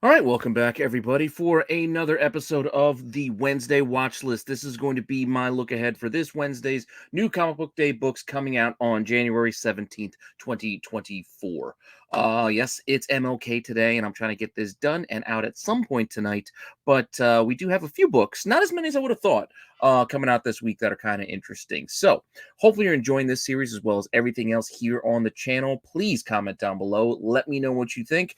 All right, welcome back, everybody, for another episode of the Wednesday Watch List. This is going to be my look ahead for this Wednesday's new comic book day books coming out on January 17th, 2024. Yes, it's MLK today, and I'm trying to get this done and out at some point tonight. But we do have a few books, not as many as I would have thought, coming out this week that are kind of interesting. So hopefully you're enjoying this series as well as everything else here on the channel. Please comment down below. Let me know what you think.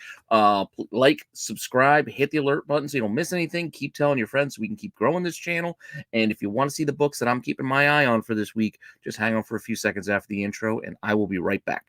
Like, subscribe, hit the alert button so you don't miss anything. Keep telling your friends so we can keep growing this channel. And if you want to see the books that I'm keeping my eye on for this week, just hang on for a few seconds after the intro, and I will be right back.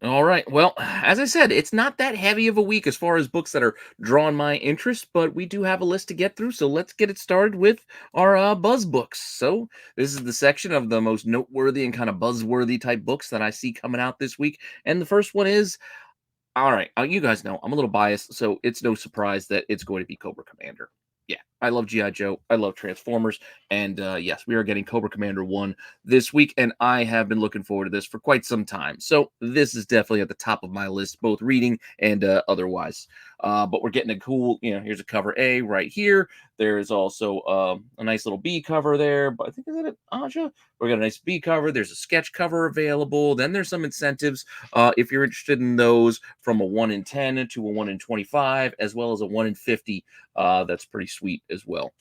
All right. Well, as I said, it's not that heavy of a week as far as books that are drawing my interest, but we do have a list to get through. So let's get it started with our buzz books. So this is the section of the most noteworthy and kind of buzzworthy type books that I see coming out this week. And the first one is, all right, you guys know I'm a little biased, so it's no surprise that it's going to be Cobra Commander. Yeah, I love G.I. Joe. I love Transformers. And yes, we are getting Cobra Commander 1 this week, and I have been looking forward to this for quite some time. So this is definitely at the top of my list, both reading and otherwise. But we're getting a cool, here's a cover A right here. There is also a nice little B cover there, but I think, is that it, Aja? We got a nice B cover. There's a sketch cover available. Then there's some incentives if you're interested in those, from a 1 in 10 to a 1 in 25, as well as a 1 in 50. That's pretty sweet as well.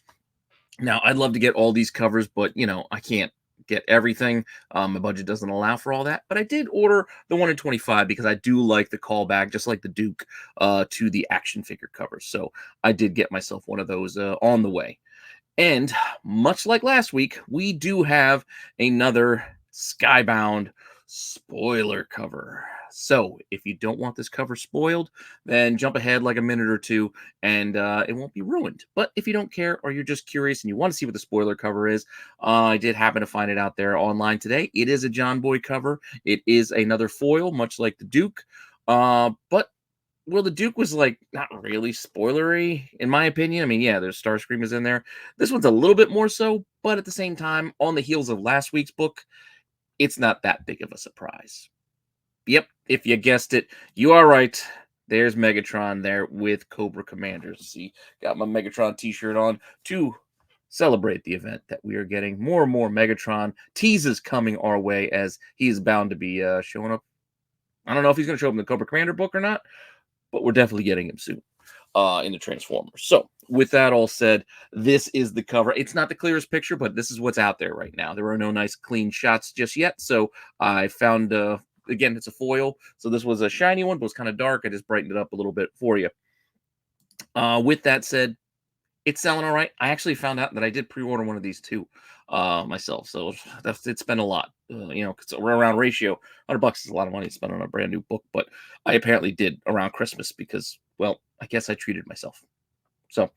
Now, I'd love to get all these covers, but, I can't get everything. My budget doesn't allow for all that, but I did order the 1 in 25 because I do like the callback, just like the Duke, to the action figure covers. So I did get myself one of those on the way. And much like last week, we do have another Skybound spoiler cover. So if you don't want this cover spoiled, then jump ahead like a minute or two and it won't be ruined. But if you don't care, or you're just curious and you want to see what the spoiler cover is, I did happen to find it out there online today. It is a John Boy cover. It is another foil, much like the Duke. But well, the Duke was like not really spoilery, in my opinion. I mean, yeah, there's Starscream is in there. This one's a little bit more so, but at the same time, on the heels of last week's book, it's not that big of a surprise. Yep, if you guessed it, you are right. There's Megatron there with Cobra Commanders. See, got my Megatron t-shirt on to celebrate the event that we are getting more and more Megatron teases coming our way, as he is bound to be showing up. I don't know if he's going to show up in the Cobra Commander book or not, but we're definitely getting him soon in the Transformers. So with that all said, this is the cover. It's not the clearest picture, but this is what's out there right now. There are no nice clean shots just yet. So I found, again, it's a foil. So this was a shiny one, but it was kind of dark. I just brightened it up a little bit for you. With that said, it's selling all right. I actually found out that I did pre-order one of these too myself. So it's been a lot, because we're around ratio. $100 is a lot of money to spend on a brand new book, but I apparently did around Christmas because, well, I guess I treated myself. So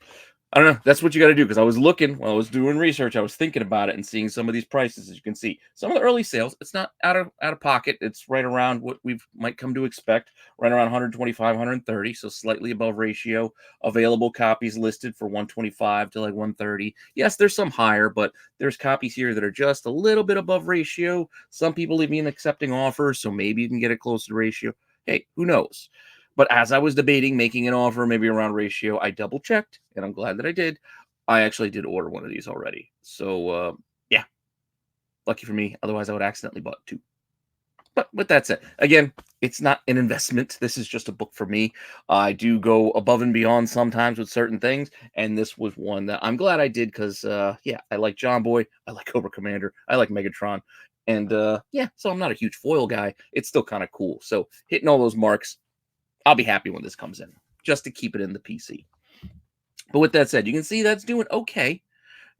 I don't know. That's what you got to do, because I was looking while I was doing research. I was thinking about it and seeing some of these prices. As you can see, some of the early sales, it's not out of pocket. It's right around what we might come to expect, right around 125, 130, so slightly above ratio. Available copies listed for 125 to like 130. Yes, there's some higher, but there's copies here that are just a little bit above ratio. Some people even accepting offers, so maybe you can get it close to ratio. Hey, who knows? But as I was debating making an offer, maybe around ratio, I double checked, and I'm glad that I did. I actually did order one of these already. So, yeah, lucky for me. Otherwise, I would accidentally bought two. But with that said, again, it's not an investment. This is just a book for me. I do go above and beyond sometimes with certain things, and this was one that I'm glad I did because, yeah, I like John Boy. I like Cobra Commander. I like Megatron. And, yeah, so I'm not a huge foil guy. It's still kind of cool. So hitting all those marks, I'll be happy when this comes in, just to keep it in the PC. But with that said, you can see that's doing okay.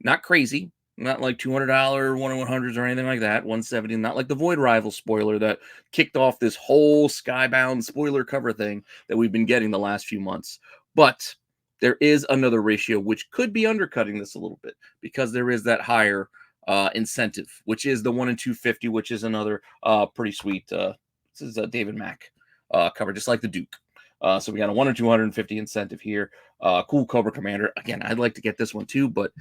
Not crazy. Not like $200 1-100s or anything like that. 170. Not like the Void Rival spoiler that kicked off this whole Skybound spoiler cover thing that we've been getting the last few months. But there is another ratio which could be undercutting this a little bit, because there is that higher incentive, which is the 1 in 250, which is another pretty sweet. This is a David Mack cover, just like the Duke. So we got a 1 or 250 incentive here. Cool Cobra Commander. Again, I'd like to get this one too, but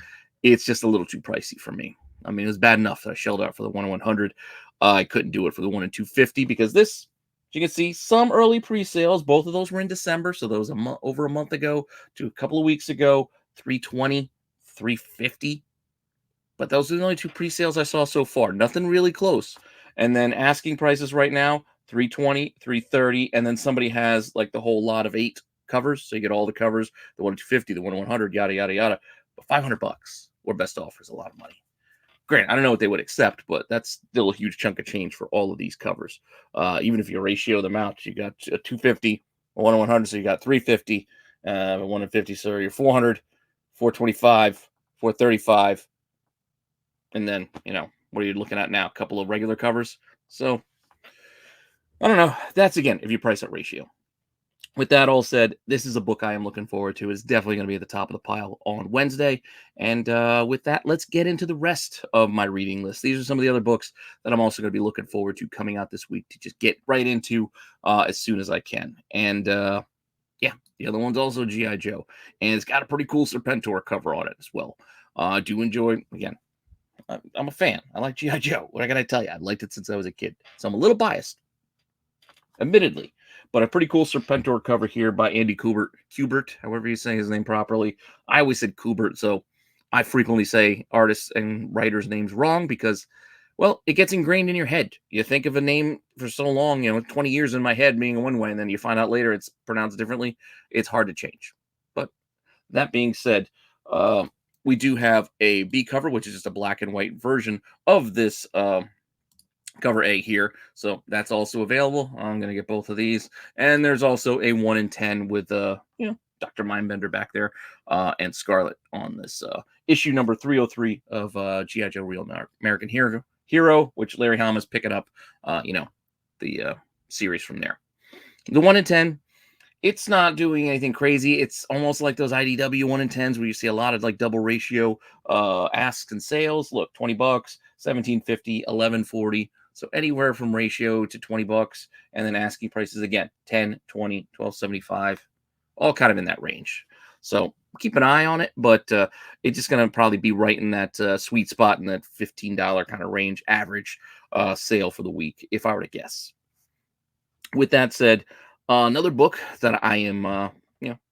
it's just a little too pricey for me. I mean, it was bad enough that I shelled out for the 1 in 100. I couldn't do it for the 1 in 250 because this, you can see some early pre-sales. Both of those were in December, so those over a month ago to a couple of weeks ago. 320, 350. But those are the only two pre-sales I saw so far. Nothing really close. And then asking prices right now, 320, 330, and then somebody has like the whole lot of 8 covers, so you get all the covers, the 1 in 250, the 1 in 100, yada yada yada. But $500 or best offer is a lot of money. Granted, I don't know what they would accept, but that's still a huge chunk of change for all of these covers. Even if you ratio them out, you got a 250, a 1 in 100, so you got 350, a 1 in 50, so you're 400, 425, 435, and then, what are you looking at now? A couple of regular covers. So, I don't know. That's, again, if you price at ratio. With that all said, this is a book I am looking forward to. It's definitely going to be at the top of the pile on Wednesday. And with that, let's get into the rest of my reading list. These are some of the other books that I'm also going to be looking forward to coming out this week to just get right into as soon as I can. And yeah, the other one's also G.I. Joe. And it's got a pretty cool Serpentor cover on it as well. I do enjoy, again, I'm a fan. I like G.I. Joe. What can I tell you? I've liked it since I was a kid. So I'm a little biased, admittedly. But a pretty cool Serpentor cover here by Andy Kubert, however you say his name properly. I always said Kubert, so I frequently say artists and writers' names wrong because, well, it gets ingrained in your head. You think of a name for so long, 20 years in my head being one way, and then you find out later it's pronounced differently. It's hard to change. But that being said, we do have a B cover, which is just a black and white version of this cover A here, so that's also available. I'm gonna get both of these, and there's also a 1 in 10 with Dr. Mindbender back there and Scarlet on this issue number 303 of G.I. Joe Real American Hero, which Larry Hama is picking up the series from there. The 1 in 10, it's not doing anything crazy. It's almost like those IDW 1 in 10s where you see a lot of like double ratio asks and sales. Look, $20, $17.50, $11.40. So anywhere from ratio to $20, and then asking prices again, 10, 20, 12.75, all kind of in that range. So keep an eye on it, but it's just going to probably be right in that sweet spot in that $15 kind of range average sale for the week, if I were to guess. With that said, another book that I am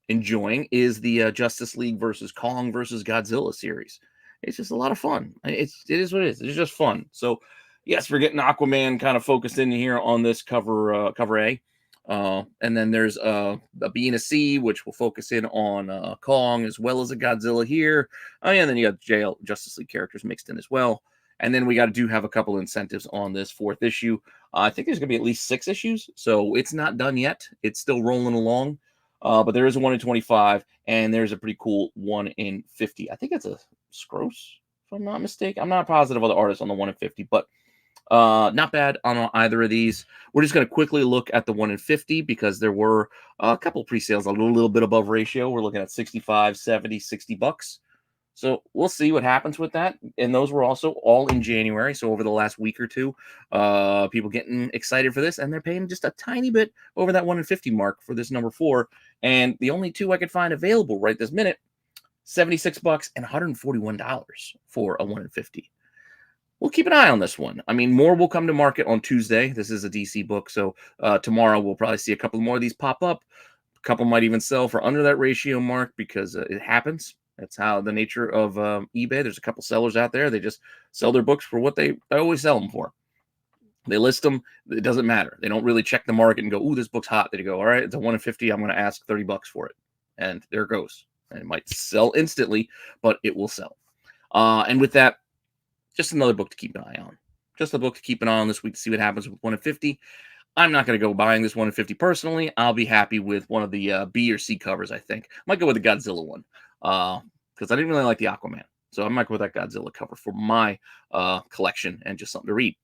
enjoying is the Justice League versus Kong versus Godzilla series. It's just a lot of fun. It is what it is. It's just fun. So yes, we're getting Aquaman kind of focused in here on this cover A. And then there's a B and a C, which will focus in on Kong as well as a Godzilla here. Oh, yeah, and then you got Justice League characters mixed in as well. And then we do have a couple incentives on this 4th issue. I think there's going to be at least 6 issues, so it's not done yet. It's still rolling along. But there is a 1 in 25, and there's a pretty cool 1 in 50. I think it's a Scroce, if I'm not mistaken. I'm not positive of the artist on the 1 in 50, but not bad on either of these. We're just going to quickly look at the 1 in 50 because there were a couple pre-sales a little bit above ratio. We're looking at 65, 70, $60. So we'll see what happens with that. And those were also all in January. So over the last week or two, people getting excited for this, and they're paying just a tiny bit over that 1 in 50 mark for this number 4. And the only 2 I could find available right this minute, $76 and $141 for a 1 in 50. We'll keep an eye on this one. I mean, more will come to market on Tuesday. This is a DC book, so tomorrow we'll probably see a couple more of these pop up. A couple might even sell for under that ratio mark because it happens. That's how the nature of eBay. There's a couple sellers out there. They just sell their books for what they always sell them for. They list them. It doesn't matter. They don't really check the market and go, "Ooh, this book's hot." They go, "All right, it's a 1 in 50. I'm going to ask $30 for it," and there it goes. And it might sell instantly, but it will sell. And with that, just another book to keep an eye on. Just a book to keep an eye on this week to see what happens with 1 in 50. I'm not going to go buying this 1 in 50 personally. I'll be happy with one of the B or C covers, I think. I might go with the Godzilla one because I didn't really like the Aquaman. So I might go with that Godzilla cover for my collection and just something to read.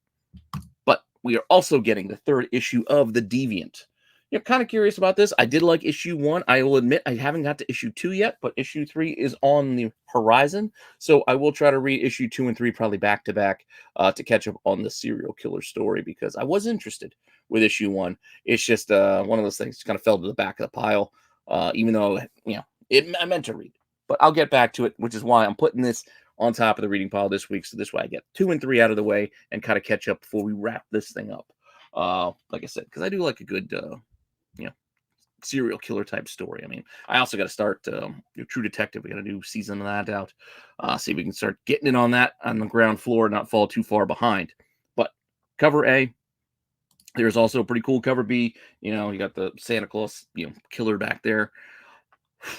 But we are also getting the 3rd issue of The Deviant. You're kind of curious about this. I did like issue 1. I will admit I haven't got to issue 2 yet, but issue 3 is on the horizon. So I will try to read issue 2 and 3 probably back to back to catch up on the serial killer story because I was interested with issue 1. It's just one of those things that kind of fell to the back of the pile, even though I meant to read. But I'll get back to it, which is why I'm putting this on top of the reading pile this week. So this way I get 2 and 3 out of the way and kind of catch up before we wrap this thing up. Like I said, because I do like a good, you know, serial killer type story. I mean, I also got to start True Detective. We got a new season of that out. See if we can start getting in on that on the ground floor, not fall too far behind. But cover A, there's also a pretty cool cover B. You know, you got the Santa Claus, killer back there.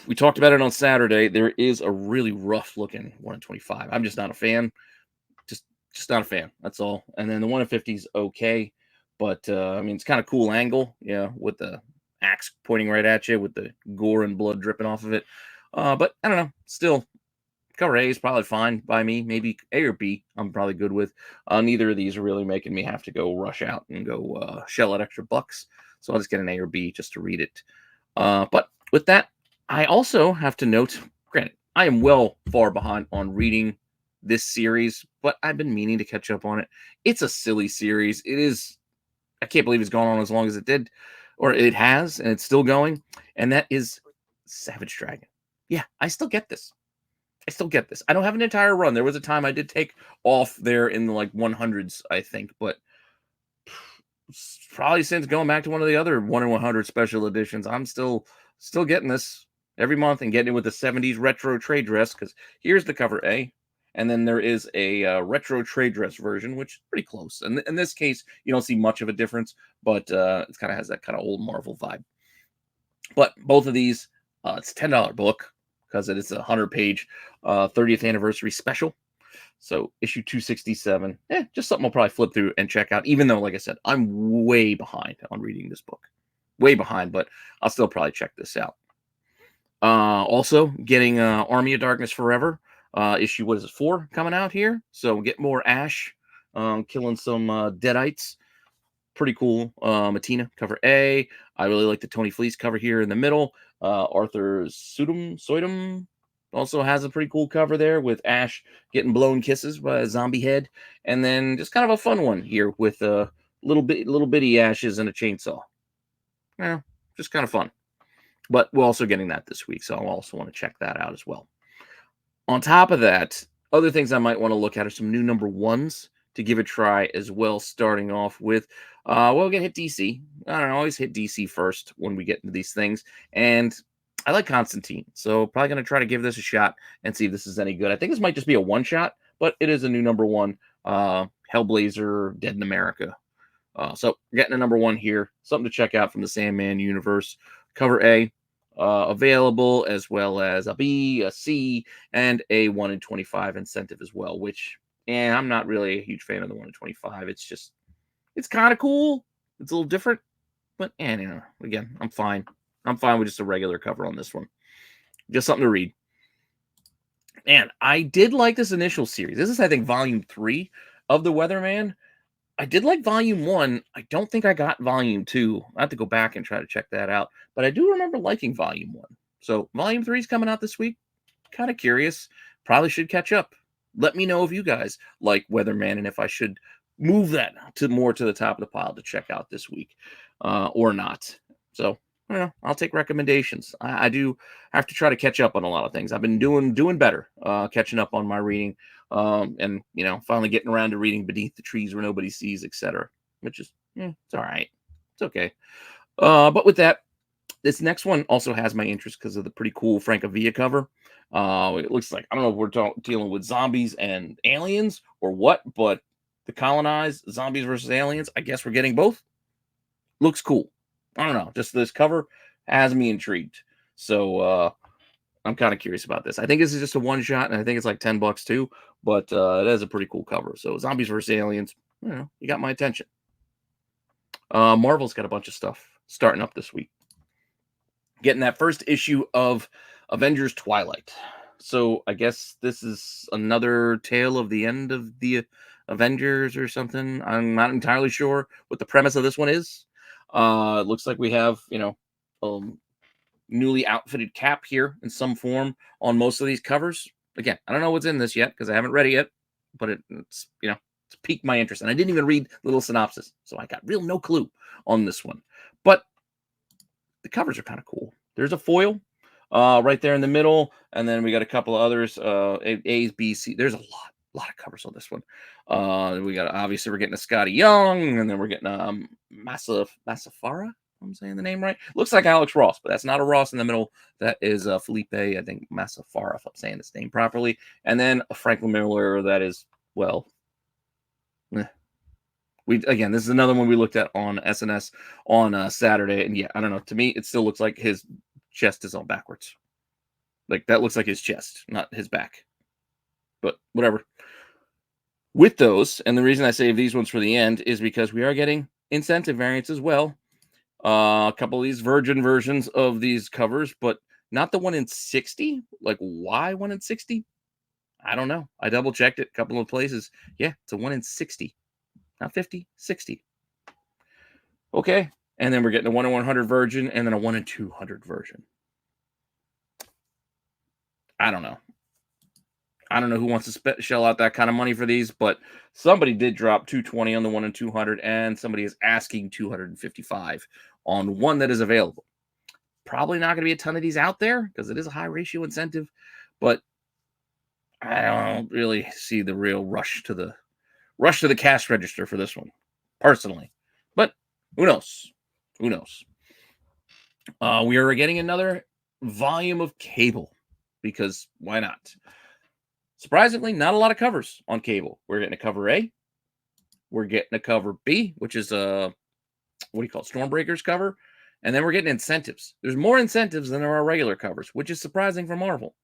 We talked about it on Saturday. There is a really rough looking 1 in 25. I'm just not a fan. Just not a fan. That's all. And then the 1 in 50 is okay, but I mean, it's kind of cool angle, with the axe pointing right at you with the gore and blood dripping off of it. But I don't know. Still, cover A is probably fine by me. Maybe A or B, I'm probably good with. Neither of these are really making me have to go rush out and go shell out extra bucks. So I'll just get an A or B just to read it. But with that, I also have to note, granted, I am well far behind on reading this series, but I've been meaning to catch up on it. It's a silly series. It is. I can't believe it's gone on as long as it did, or it has, and it's still going. And that is Savage Dragon. Yeah, I still get this. I don't have an entire run. There was a time I did take off there in the 100s, I think, but probably since going back to one of the other 1 in 100 special editions, I'm still getting this every month and getting it with the 70s retro trade dress, because here's the cover A. And then there is a retro trade dress version, which is pretty close. And in this case, you don't see much of a difference, but it kind of has that kind of old Marvel vibe. But both of these, it's a $10 book because it is a 100-page 30th anniversary special. So issue 267, just something I'll probably flip through and check out, even though, like I said, I'm way behind on reading this book. Way behind, but I'll still probably check this out. Also, getting Army of Darkness Forever. Issue, what is it, 4 coming out here? So get more Ash, killing some Deadites. Pretty cool. Matina, cover A. I really like the Tony Fleece cover here in the middle. Arthur Soydum also has a pretty cool cover there with Ash getting blown kisses by a zombie head. And then just kind of a fun one here with little bitty Ashes and a chainsaw. Just kind of fun. But we're also getting that this week, so I'll also want to check that out as well. On top of that, other things I might want to look at are some new number 1s to give a try as well, starting off with, we're going to hit DC. I don't know, always hit DC first when we get into these things. And I like Constantine, so probably going to try to give this a shot and see if this is any good. I think this might just be a one-shot, but it is a new number 1, Hellblazer, Dead in America. So getting a number 1 here, something to check out from the Sandman universe. Cover A. Available, as well as a B, a C, and a 1 in 25 incentive as well, which, I'm not really a huge fan of the 1 in 25. It's kind of cool. It's a little different, but, again, I'm fine. I'm fine with just a regular cover on this one. Just something to read. And I did like this initial series. This is, I think, volume 3 of The Weatherman. I did like volume 1. I don't think I got volume 2. I have to go back and try to check that out. But I do remember liking volume 1. So volume 3 is coming out this week. Kind of curious. Probably should catch up. Let me know if you guys like Weatherman and if I should move that to more to the top of the pile to check out this week or not. So I don't know. I'll take recommendations. I do have to try to catch up on a lot of things. I've been doing better, catching up on my reading. And finally getting around to reading Beneath the Trees Where Nobody Sees, etc., which is it's all right. It's okay. But with that, this next one also has my interest because of the pretty cool Francavilla cover. It looks like, I don't know if we're dealing with zombies and aliens or what, but the colonized zombies versus aliens, I guess we're getting both. Looks cool. I don't know. Just this cover has me intrigued. So I'm kind of curious about this. I think this is just a one shot, and I think it's like $10 too. But it has a pretty cool cover. So zombies versus aliens, you got my attention. Marvel's got a bunch of stuff starting up this week. Getting that first issue of Avengers Twilight. So I guess this is another tale of the end of the Avengers or something. I'm not entirely sure what the premise of this one is. It looks like we have, newly outfitted Cap here in some form on most of these covers. Again, I don't know what's in this yet because I haven't read it yet, but it's piqued my interest. And I didn't even read the little synopsis, so I got no clue on this one. But the covers are kind of cool. There's a foil right there in the middle, and then we got a couple of others, A, B, C. There's a lot of covers on this one. We got, obviously we're getting a Scotty Young, and then we're getting Massafara. I'm saying the name right. Looks like Alex Ross, but that's not a Ross in the middle. That is Felipe, I think Massafara, if I'm saying his name properly. And then a Franklin Miller. That is, well, again, this is another one we looked at on SNS on Saturday, and yeah, I don't know. To me, it still looks like his chest is all backwards. Like, that looks like his chest, not his back. But whatever. With those, and the reason I save these ones for the end is because we are getting incentive variants as well. A couple of these virgin versions of these covers, but not the 1 in 60. Like, why 1 in 60? I don't know. I double checked it a couple of places. Yeah, it's a 1 in 60. Not 50, 60. Okay. And then we're getting a 1 in 100 version and then a 1 in 200 version. I don't know. I don't know who wants to shell out that kind of money for these, but somebody did drop 220 on the 1 in 200, and somebody is asking 255 on one that is available. Probably not going to be a ton of these out there because it is a high ratio incentive, but I don't really see the real rush to the cash register for this one, personally. But who knows? Who knows? We are getting another volume of Cable because why not? Surprisingly, not a lot of covers on Cable. We're getting a cover A. We're getting a cover B, which is a, what do you call it, Stormbreakers cover. And then we're getting incentives. There's more incentives than there are regular covers, which is surprising for Marvel.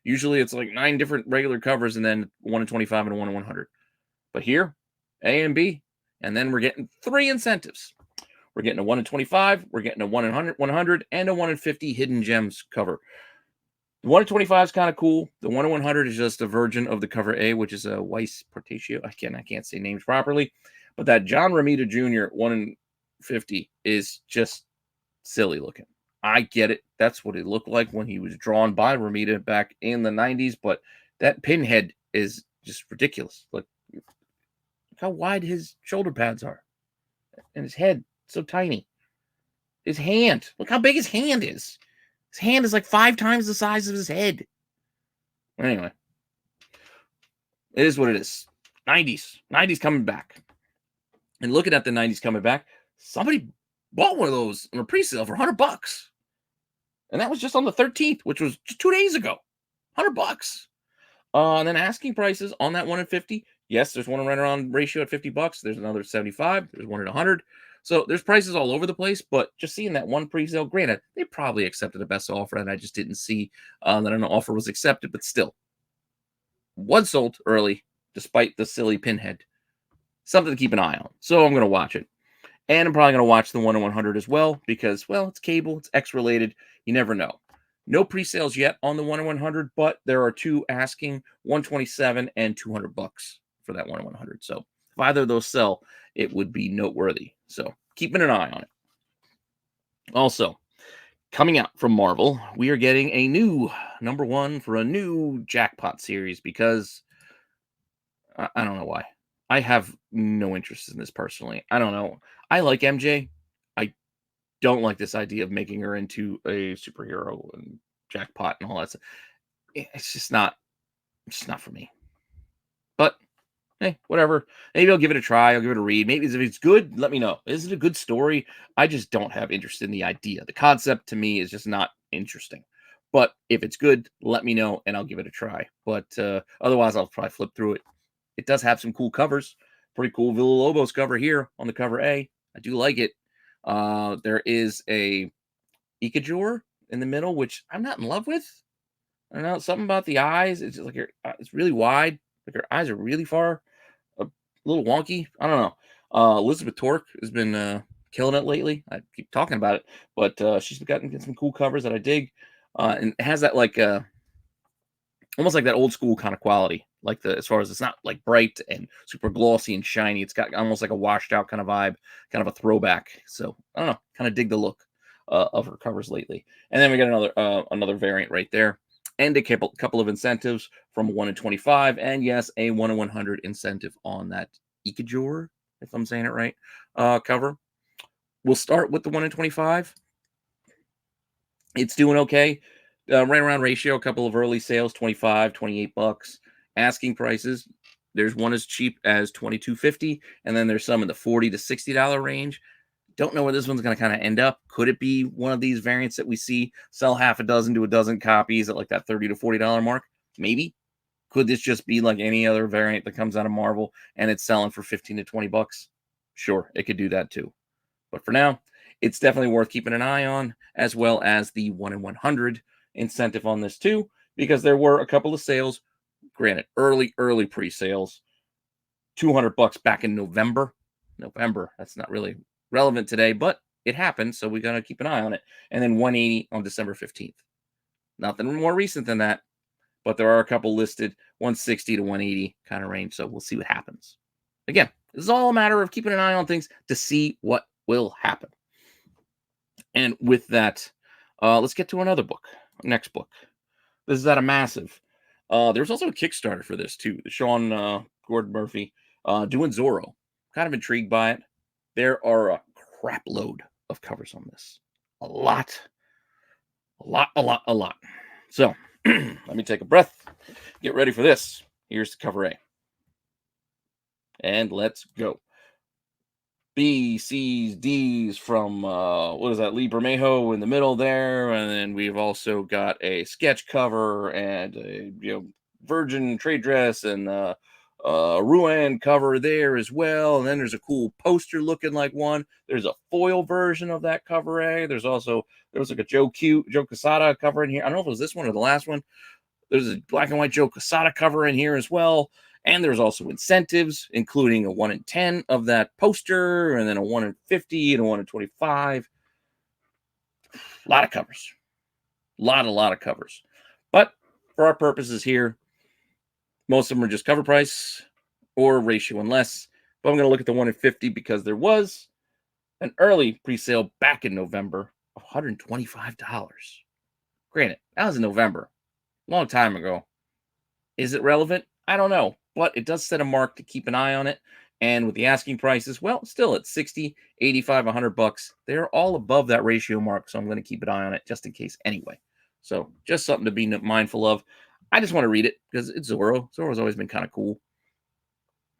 Usually it's like 9 different regular covers and then 1 in 25 and a 1 in 100. But here, A and B, and then we're getting 3 incentives. We're getting a 1 in 25, we're getting a 1 in 100, and a 1 in 50 Hidden Gems cover. The 1 in 25 is kind of cool. The 1 in 100 is just a version of the cover A, which is a Weiss Portatio. I can't say names properly. But that John Romita Jr. 1 in 50 is just silly looking. I get it. That's what it looked like when he was drawn by Romita back in the 90s. But that pinhead is just ridiculous. Look how wide his shoulder pads are. And his head, so tiny. His hand. Look how big his hand is. His hand is like 5 times the size of his head. Anyway. It is what it is. 90s. 90s coming back. And looking at the 90s coming back, somebody bought one of those in a pre-sale for $100. And that was just on the 13th, which was just 2 days ago. $100. And then asking prices on that 1 in 50. Yes, there's one right around ratio at $50. There's another 75. There's one at 100. So there's prices all over the place, but just seeing that one pre-sale, granted, they probably accepted a best offer, and I just didn't see that an offer was accepted, but still. Was sold early, despite the silly pinhead. Something to keep an eye on. So I'm going to watch it. And I'm probably going to watch the 1 in 100 as well, because, well, it's Cable, it's X-related. You never know. No pre-sales yet on the 1 in 100, but there are 2 asking $127 and $200 for that 1 in 100. So if either of those sell, it would be noteworthy. So keeping an eye on it. Also, coming out from Marvel, we are getting a new #1 for a new Jackpot series because I don't know why. I have no interest in this personally. I don't know. I like MJ. I don't like this idea of making her into a superhero and Jackpot and all that stuff. It's just not for me. But hey, whatever. Maybe I'll give it a try. I'll give it a read. Maybe if it's good, let me know. Is it a good story? I just don't have interest in the idea. The concept to me is just not interesting. But if it's good, let me know and I'll give it a try. But otherwise, I'll probably flip through it. It does have some cool covers. Pretty cool Villalobos cover here on the cover A. I do like it. There is a Ikajor in the middle, which I'm not in love with. I don't know, something about the eyes. It's just like it's really wide. Like her eyes are really far. A little wonky. I don't know. Elizabeth Torque has been killing it lately. I keep talking about it, but she's gotten some cool covers that I dig. And it has that like almost like that old school kind of quality. Like as far as it's not like bright and super glossy and shiny. It's got almost like a washed out kind of vibe, kind of a throwback. So I don't know, kind of dig the look of her covers lately. And then we got another variant right there, and a couple of incentives from 1 in 25, and yes, a 1 in 100 incentive on that Ikajor, if I'm saying it right, cover. We'll start with the 1 in 25. It's doing okay. Right around ratio, a couple of early sales, 25, $28. Asking prices, there's one as cheap as 22.50, and then there's some in the $40 to $60 range. Don't know where this one's going to kind of end up. Could it be one of these variants that we see sell half a dozen to a dozen copies at like that $30 to $40 mark? Maybe. Could this just be like any other variant that comes out of Marvel and it's selling for 15 to $20? Sure, it could do that too. But for now, it's definitely worth keeping an eye on, as well as the 1 in 100 incentive on this too, because there were a couple of sales, granted, early pre-sales, $200 back in November. That's not really relevant today, but it happened, so we got to keep an eye on it. And then 180 on December 15th. Nothing more recent than that, but there are a couple listed, 160 to 180 kind of range, so we'll see what happens. Again, this is all a matter of keeping an eye on things to see what will happen. And with that, let's get to another book. Next book. This is at a massive. There's also a Kickstarter for this too. Sean Gordon Murphy doing Zorro. Kind of intrigued by it. There are a crap load of covers on this. A lot. So let me take a breath. Get ready for this. Here's the cover A. And let's go. B, C's, D's from, what is that, Lee Bermejo in the middle there. And then we've also got a sketch cover and a, virgin trade dress and Ruan cover there as well. And then there's a cool poster looking like one. There's a foil version of that cover A. There was like a Joe Quesada cover in here. I don't know if it was this one or the last one. There's a black and white Joe Quesada cover in here as well. And there's also incentives, including a 1 in 10 of that poster, and then a 1 in 50 and a 1 in 25. A lot of covers. A lot of covers. But for our purposes here, most of them are just cover price or ratio and less. But I'm going to look at the 1 in 50 because there was an early pre-sale back in November of $125. Granted, that was in November. A long time ago. Is it relevant? I don't know. But it does set a mark to keep an eye on it. And with the asking prices, well, still at 60, 85, $100, they're all above that ratio mark. So I'm going to keep an eye on it just in case anyway. So just something to be mindful of. I just want to read it because it's Zorro. Zorro's always been kind of cool.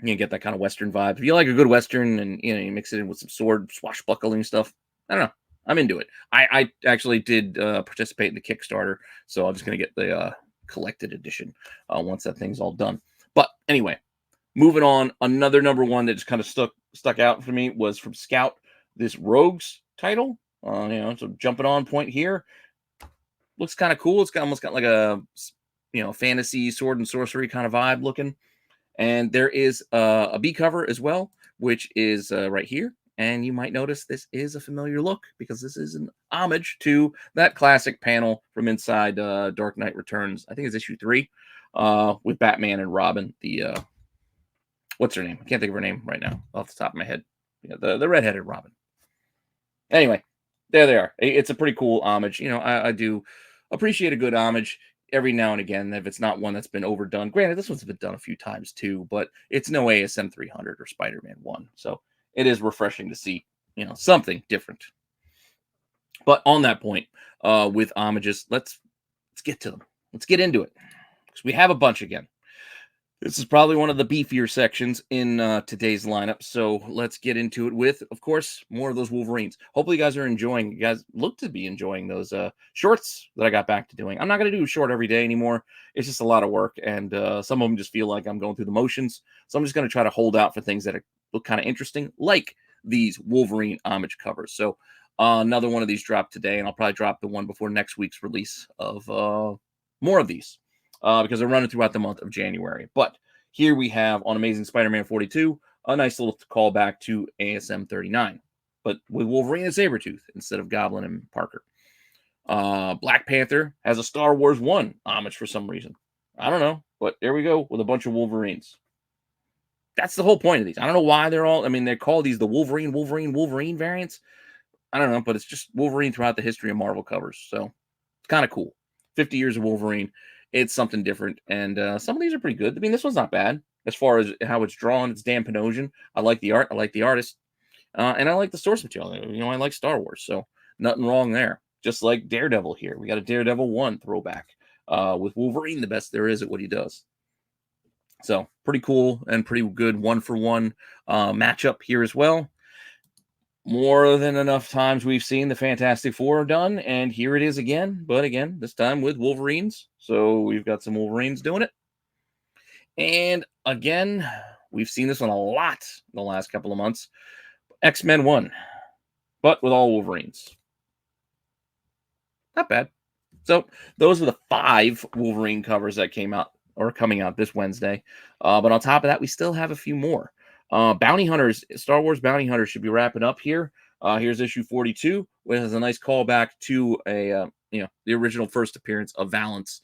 You get that kind of Western vibe. If you like a good Western and you mix it in with some sword swashbuckling stuff, I don't know. I'm into it. I actually did participate in the Kickstarter. So I'm just going to get the collected edition once that thing's all done. But anyway, moving on, another number one that just kind of stuck out for me was from Scout, this Rogues title. So jumping on point here. Looks kind of cool. It's almost got like a fantasy sword and sorcery kind of vibe looking. And there is a B cover as well, which is right here. And you might notice this is a familiar look because this is an homage to that classic panel from inside Dark Knight Returns. I think it's issue 3 with Batman and Robin. The what's her name? I can't think of her name right now off the top of my head. The redheaded Robin. Anyway, there they are. It's a pretty cool homage. I do appreciate a good homage every now and again, if it's not one that's been overdone. Granted, this one's been done a few times too, but it's no ASM 300 or Spider-Man 1. So it is refreshing to see, something different. But on that point, with homages, let's get to them. Let's get into it. Because we have a bunch again. This is probably one of the beefier sections in today's lineup. So let's get into it with, of course, more of those Wolverines. Hopefully you guys are enjoying. You guys look to be enjoying those shorts that I got back to doing. I'm not going to do a short every day anymore. It's just a lot of work. And some of them just feel like I'm going through the motions. So I'm just going to try to hold out for things that look kind of interesting, like these Wolverine homage covers. So another one of these dropped today. And I'll probably drop the one before next week's release of more of these. Because they're running throughout the month of January. But here we have on Amazing Spider-Man 42, a nice little callback to ASM 39, but with Wolverine and Sabretooth instead of Goblin and Parker. Black Panther has a Star Wars 1 homage for some reason. I don't know, but there we go with a bunch of Wolverines. That's the whole point of these. I don't know why they call these the Wolverine variants. I don't know, but it's just Wolverine throughout the history of Marvel covers. So it's kind of cool. 50 years of Wolverine. It's something different, and some of these are pretty good. I mean, this one's not bad as far as how it's drawn. It's Dan Panosian. I like the art. I like the artist, and I like the source material. I like Star Wars, so nothing wrong there. just like Daredevil here. We got a Daredevil 1 throwback with Wolverine, the best there is at what he does. So pretty cool and pretty good one-for-one matchup here as well. More than enough times we've seen the Fantastic Four done, and here it is again. But again, this time with Wolverines. So we've got some Wolverines doing it. And again, we've seen this one a lot in the last couple of months. X-Men 1, but with all Wolverines. Not bad. So those are the 5 Wolverine covers that came out or coming out this Wednesday. But on top of that, we still have a few more. Bounty Hunters, Star Wars Bounty Hunters should be wrapping up here. Here's issue 42, which has a nice callback to a the original first appearance of Valance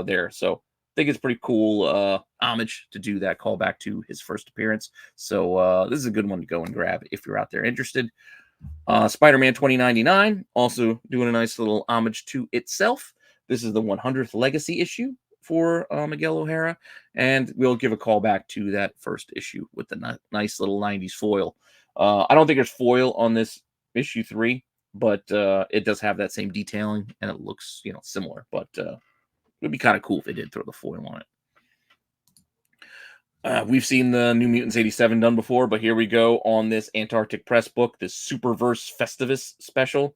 there. So I think it's pretty cool homage to do that callback to his first appearance. So this is a good one to go and grab if you're out there interested. Spider-Man 2099, also doing a nice little homage to itself. This is the 100th legacy issue for Miguel O'Hara, and we'll give a call back to that first issue with the nice little 90s foil. I don't think there's foil on this issue 3, but it does have that same detailing, and it looks similar, but it would be kind of cool if they did throw the foil on it. We've seen the New Mutants 87 done before, but here we go on this Antarctic Press book, this Superverse Festivus special.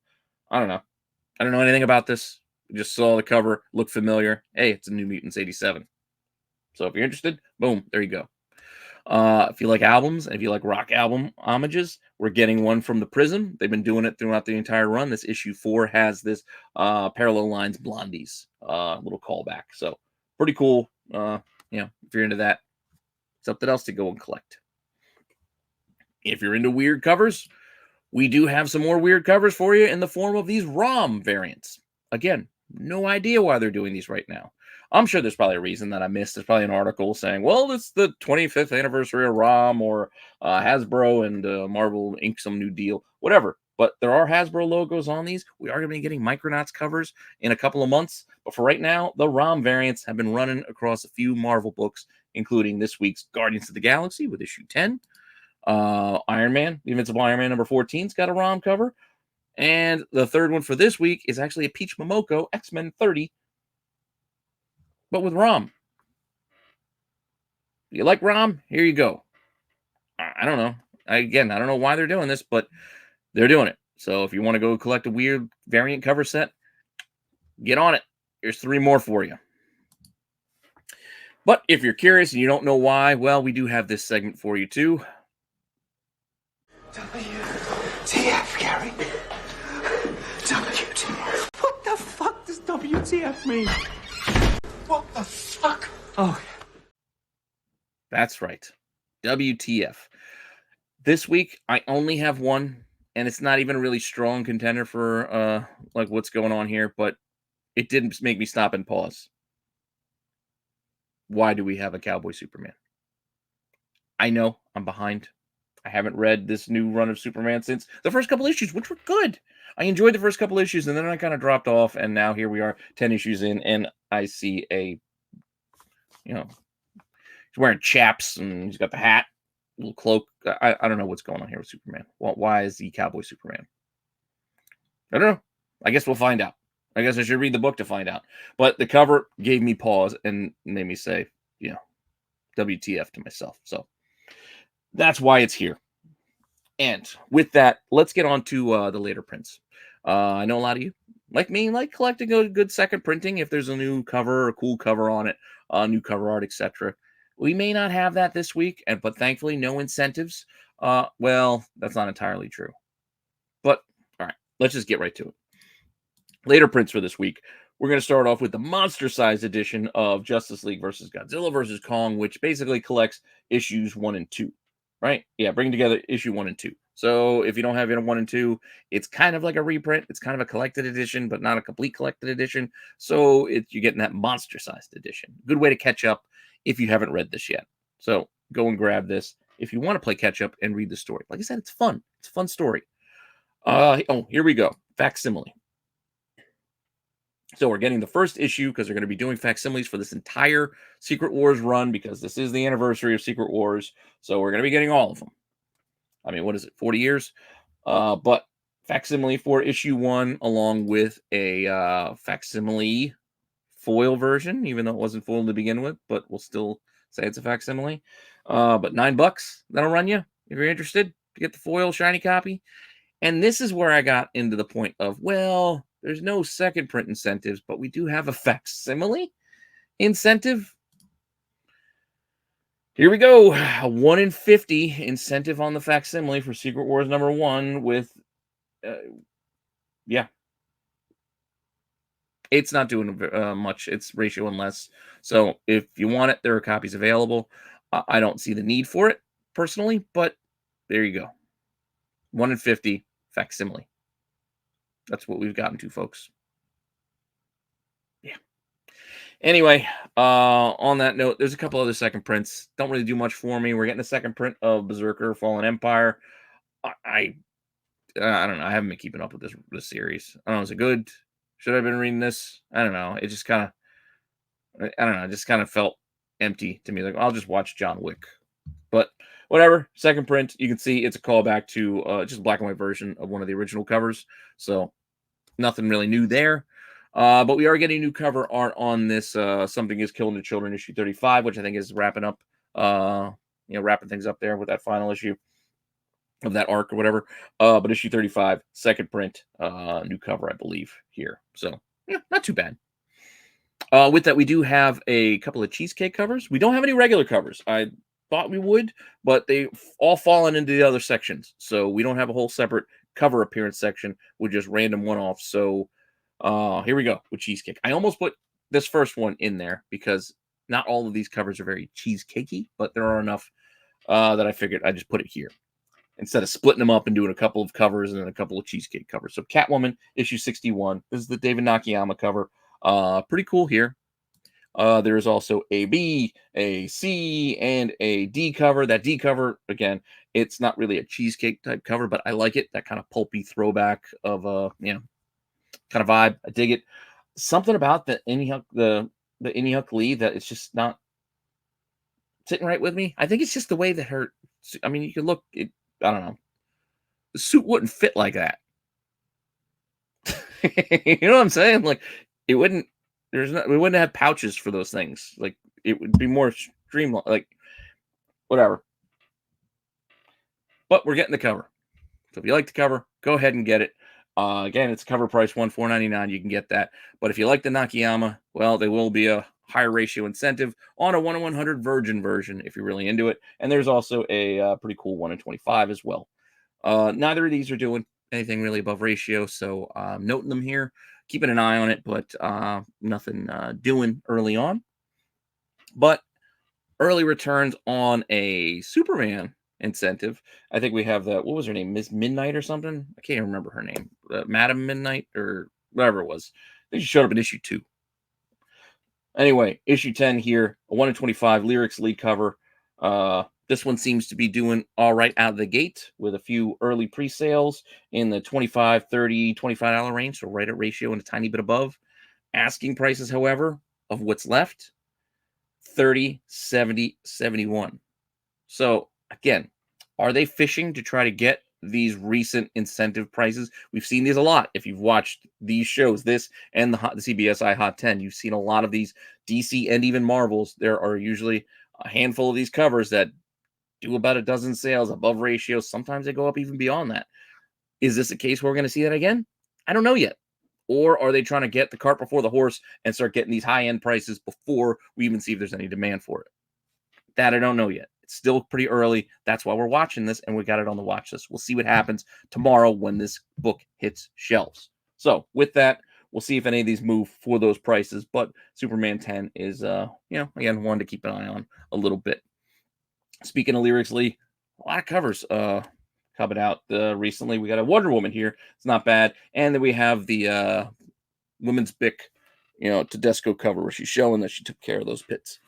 I don't know anything about this. Just saw the cover, looked familiar. Hey, it's a New Mutants 87. So if you're interested, boom, there you go. If you like albums, and if you like rock album homages, we're getting one from the Prism. They've been doing it throughout the entire run. This issue 4 has this Parallel Lines Blondies little callback. So pretty cool. If you're into that, something else to go and collect. If you're into weird covers, we do have some more weird covers for you in the form of these ROM variants. Again, no idea why they're doing these right now. I'm sure there's probably a reason that I missed. There's probably an article saying, well, it's the 25th anniversary of ROM, or Hasbro and Marvel inked some new deal, whatever. But there are Hasbro logos on these. We are going to be getting Micronauts covers in a couple of months. But for right now, the ROM variants have been running across a few Marvel books, including this week's Guardians of the Galaxy with issue 10. Iron Man, the Invincible Iron Man number 14's got a ROM cover. And the third one for this week is actually a Peach Momoko X-Men 30, but with ROM. You like ROM? Here you go. I don't know. Again, I don't know why they're doing this, but they're doing it. So if you want to go collect a weird variant cover set, get on it. There's 3 more for you. But if you're curious and you don't know why, well, we do have this segment for you too. WTF, Gary? WTF. What the fuck does WTF mean? What the fuck? Oh. That's right. WTF. This week, I only have one, and it's not even a really strong contender for like what's going on here, but it didn't make me stop and pause. Why do we have a Cowboy Superman? I know I'm behind. I haven't read this new run of Superman since the first couple issues, which were good. I enjoyed the first couple issues, and then I kind of dropped off, and now here we are, 10 issues in, and I see a, he's wearing chaps, and he's got the hat, little cloak. I don't know what's going on here with Superman. Why is he Cowboy Superman? I don't know. I guess we'll find out. I guess I should read the book to find out. But the cover gave me pause and made me say, WTF to myself. So that's why it's here. And with that, let's get on to the later prints. I know a lot of you, like me, like collecting a good second printing if there's a new cover, a cool cover on it, new cover art, etc. We may not have that this week, but thankfully no incentives. Well, that's not entirely true. But all right, let's just get right to it. Later prints for this week. We're going to start off with the monster-sized edition of Justice League versus Godzilla versus Kong, which basically collects issues 1 and 2. Right? Yeah, bring together issue 1 and 2. So if you don't have it in 1 and 2, it's kind of like a reprint. It's kind of a collected edition, but not a complete collected edition. So you're getting that monster-sized edition. Good way to catch up if you haven't read this yet. So go and grab this if you want to play catch up and read the story. Like I said, it's fun. It's a fun story. Here we go. Facsimile. So we're getting the first issue because they're going to be doing facsimiles for this entire Secret Wars run because this is the anniversary of Secret Wars. So we're going to be getting all of them. I mean, what is it, 40 years? But facsimile for issue 1, along with a facsimile foil version, even though it wasn't foiled to begin with, but we'll still say it's a facsimile. But $9, that'll run you if you're interested to get the foil shiny copy. And this is where I got into the point of, well, there's no second print incentives, but we do have a facsimile incentive. Here we go. A 1 in 50 incentive on the facsimile for Secret Wars #1 with, yeah. It's not doing much. It's ratio and less. So if you want it, there are copies available. I don't see the need for it personally, but there you go. 1 in 50 facsimile. That's what we've gotten to, folks. Yeah. Anyway, on that note, there's a couple other second prints. Don't really do much for me. We're getting a second print of Berserker Fallen Empire. I don't know. I haven't been keeping up with this series. I don't know. Is it good? Should I have been reading this? I don't know. It just kind of, I don't know. It just kind of felt empty to me. Like, I'll just watch John Wick. But whatever. Second print, you can see it's a callback to just a black and white version of one of the original covers. So nothing really new there. But we are getting new cover art on this Something is Killing the Children issue 35, which I think is wrapping up, wrapping things up there with that final issue of that arc or whatever. But issue 35, second print, new cover, I believe, here. So, yeah, not too bad. With that, we do have a couple of Cheesecake covers. We don't have any regular covers. I thought we would, but they all fallen into the other sections. So we don't have a whole separate cover appearance section with just random one-offs. So here we go with Cheesecake. I almost put this first one in there because not all of these covers are very cheesecakey, but there are enough that I figured I'd just put it here instead of splitting them up and doing a couple of covers and then a couple of Cheesecake covers. So Catwoman, issue 61. This is the David Nakayama cover. Pretty cool here. There is also a B, a C, and a D cover. That D cover, again, it's not really a cheesecake type cover, but I like it. That kind of pulpy throwback of kind of vibe. I dig it. Something about the Inhyuk Lee that it's just not sitting right with me. I think it's just the way that her. I mean, you could look. I don't know. The suit wouldn't fit like that. You know what I'm saying? Like it wouldn't. We wouldn't have pouches for those things. Like it would be more streamlined. Like whatever. But we're getting the cover. So if you like the cover, go ahead and get it. Again, it's cover price $14.99. You can get that. But if you like the Nakayama, well, there will be a higher ratio incentive on a 1 in 100 virgin version if you're really into it. And there's also a pretty cool 1 in 25 as well. Neither of these are doing anything really above ratio, so I'm noting them here, keeping an eye on it, but nothing doing early on. But early returns on a Superman incentive. I think we have what was her name? Miss Midnight or something? I can't remember her name. Madam Midnight or whatever it was. I think she showed up in issue 2. Anyway, issue 10 here, a 1 in 25 lyrics lead cover. This one seems to be doing all right out of the gate with a few early pre-sales in the $25, $30, $25 range, so right at ratio and a tiny bit above. Asking prices, however, of what's left, $30, $70, $71. So again, are they fishing to try to get these recent incentive prices? We've seen these a lot. If you've watched these shows, this and the CBSI Hot 10, you've seen a lot of these DC and even Marvels. There are usually a handful of these covers that do about a dozen sales above ratio. Sometimes they go up even beyond that. Is this a case where we're going to see that again? I don't know yet. Or are they trying to get the cart before the horse and start getting these high-end prices before we even see if there's any demand for it? That I don't know yet. It's still pretty early. That's why we're watching this, and we got it on the watch list. We'll see what happens tomorrow when this book hits shelves. So with that, we'll see if any of these move for those prices. But Superman 10 is, again, one to keep an eye on a little bit. Speaking of lyrics, Lee, a lot of covers coming out recently. We got a Wonder Woman here. It's not bad. And then we have the Women's Bic, Tedesco cover where she's showing that she took care of those pits.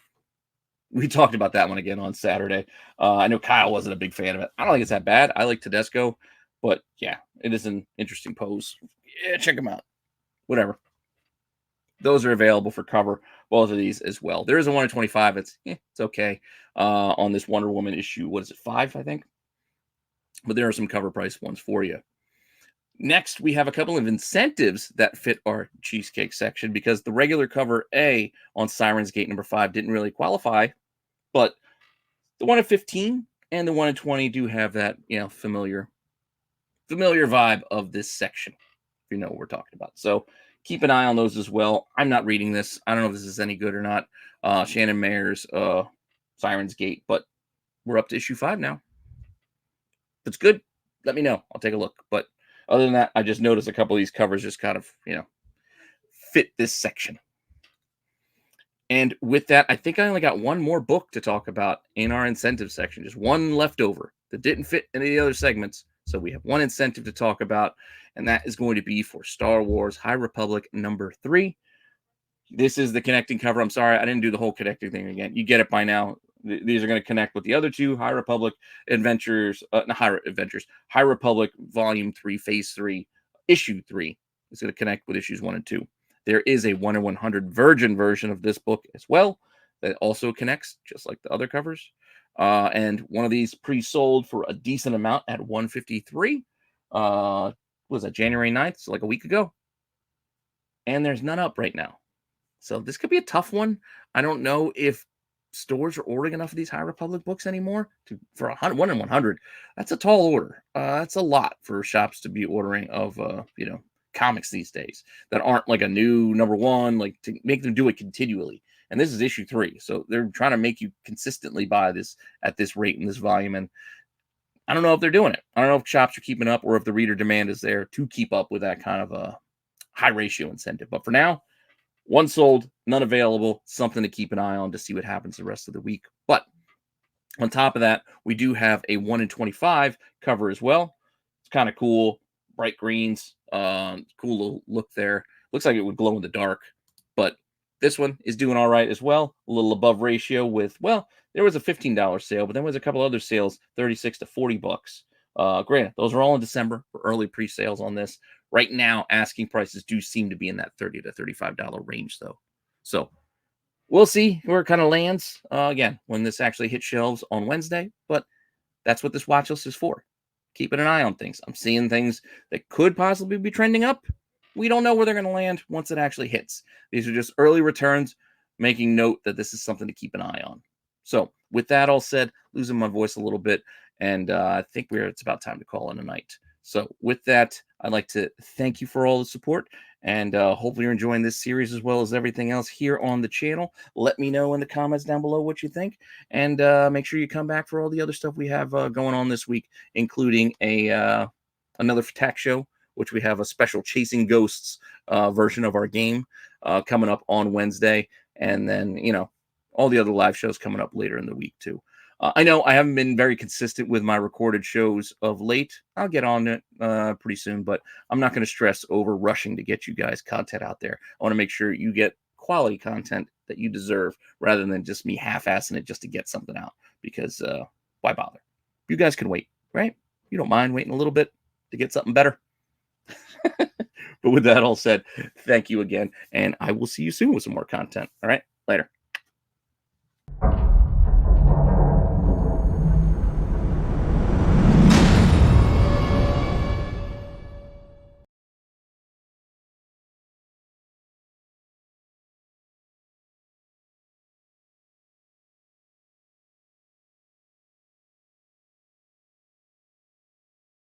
We talked about that one again on Saturday. I know Kyle wasn't a big fan of it. I don't think it's that bad. I like Tedesco, but yeah, it is an interesting pose. Yeah, check them out. Whatever. Those are available for cover. Both of these as well. There is a 1 in 25. It's okay on this Wonder Woman issue. What is it, 5, I think? But there are some cover price ones for you. Next, we have a couple of incentives that fit our cheesecake section because the regular cover A on Sirens Gate number 5 didn't really qualify, but the one at 15 and the one at 20 do have that, familiar vibe of this section, if you know what we're talking about. So keep an eye on those as well. I'm not reading this. I don't know if this is any good or not. Shannon Mayer's Sirens Gate, but we're up to issue 5 now. If it's good, let me know. I'll take a look. But other than that, I just noticed a couple of these covers just kind of, fit this section. And with that, I think I only got one more book to talk about in our incentive section. Just one left over that didn't fit any of the other segments. So we have one incentive to talk about, and that is going to be for Star Wars High Republic number 3. This is the connecting cover. I'm sorry, I didn't do the whole connecting thing again. You get it by now. These are going to connect with the other two High Republic Adventures, High Republic Volume 3, Phase 3, Issue 3. It's going to connect with issues 1 and 2. There is a 1 in 100 Virgin version of this book as well that also connects, just like the other covers. And one of these pre-sold for a decent amount at $153. Was that January 9th? So like a week ago. And there's none up right now. So this could be a tough one. I don't know if stores are ordering enough of these High Republic books anymore for 1 in 100. That's a tall order. That's a lot for shops to be ordering of, comics these days that aren't like a new number 1, like to make them do it continually. And this is issue 3. So they're trying to make you consistently buy this at this rate in this volume. And I don't know if they're doing it. I don't know if shops are keeping up or if the reader demand is there to keep up with that kind of a high ratio incentive. But for now, 1 sold, none available, something to keep an eye on to see what happens the rest of the week. But on top of that, we do have a 1 in 25 cover as well. It's kind of cool. Bright greens, cool little look there. Looks like it would glow in the dark, but this one is doing all right as well. A little above ratio with, there was a $15 sale, but then there was a couple other sales, 36 to 40 bucks. Granted, those are all in December for early pre-sales on this. Right now, asking prices do seem to be in that $30 to $35 range, though. So we'll see where it kind of lands, again, when this actually hits shelves on Wednesday, but that's what this watch list is for. Keeping an eye on things. I'm seeing things that could possibly be trending up. We don't know where they're going to land once it actually hits. These are just early returns, making note that this is something to keep an eye on. So with that all said, losing my voice a little bit, and I think it's about time to call it a night. So with that, I'd like to thank you for all the support, and hopefully you're enjoying this series as well as everything else here on the channel. Let me know in the comments down below what you think, and make sure you come back for all the other stuff we have going on this week, including another tax show, which we have a special Chasing Ghosts version of our game coming up on Wednesday, and then, all the other live shows coming up later in the week too. I know I haven't been very consistent with my recorded shows of late. I'll get on it pretty soon, but I'm not going to stress over rushing to get you guys content out there. I want to make sure you get quality content that you deserve rather than just me half-assing it just to get something out, because why bother? You guys can wait, right? You don't mind waiting a little bit to get something better. But with that all said, thank you again, and I will see you soon with some more content. All right, later.